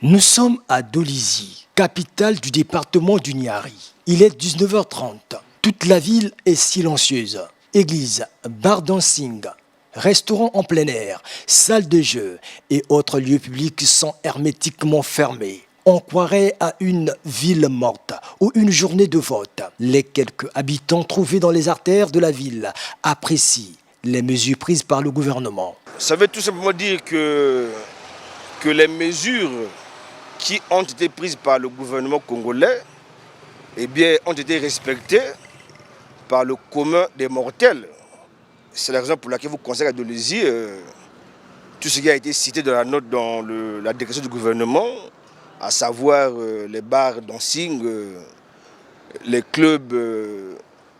Nous sommes à Dolisie, capitale du département du Niari. Il est 19h30. Toute la ville est silencieuse. Église, bar dancing, restaurants en plein air, salles de jeu et autres lieux publics sont hermétiquement fermés. On croirait à une ville morte ou une journée de vote. Les quelques habitants trouvés dans les artères de la ville apprécient les mesures prises par le gouvernement. Ça veut tout simplement dire que les mesures qui ont été prises par le gouvernement congolais ont été respectées par le commun des mortels. C'est la raison pour laquelle vous conseillez à Dolisie tout ce qui a été cité dans la note dans la déclaration du gouvernement, à savoir les bars dancing, les clubs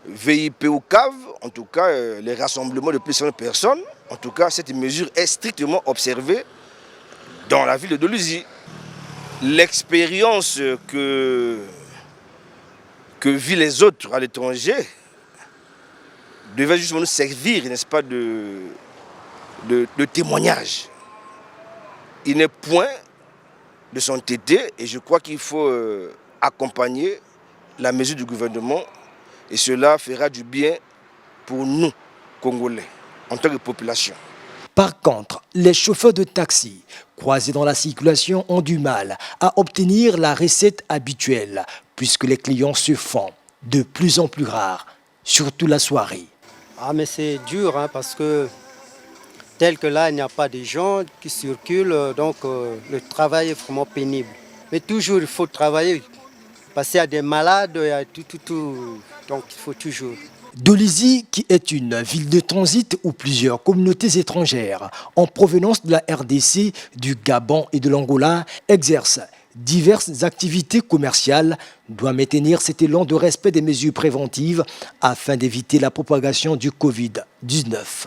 VIP ou cave, en tout cas les rassemblements de plus de 100 personnes. En tout cas, cette mesure est strictement observée dans la ville de Dolisie. L'expérience que vivent les autres à l'étranger devait justement nous servir, n'est-ce pas, de témoignage. Il n'est point de s'entêter et je crois qu'il faut accompagner la mesure du gouvernement et cela fera du bien pour nous, Congolais, en tant que population. Par contre, les chauffeurs de taxi croisés dans la circulation ont du mal à obtenir la recette habituelle puisque les clients se font de plus en plus rares, surtout la soirée. Ah mais c'est dur parce que tel que là il n'y a pas de gens qui circulent, donc le travail est vraiment pénible. Mais toujours il faut travailler, parce qu'il y a des malades, il y a tout, donc il faut toujours. Dolisie, qui est une ville de transit où plusieurs communautés étrangères en provenance de la RDC, du Gabon et de l'Angola exercent diverses activités commerciales, doit maintenir cet élan de respect des mesures préventives afin d'éviter la propagation du Covid-19.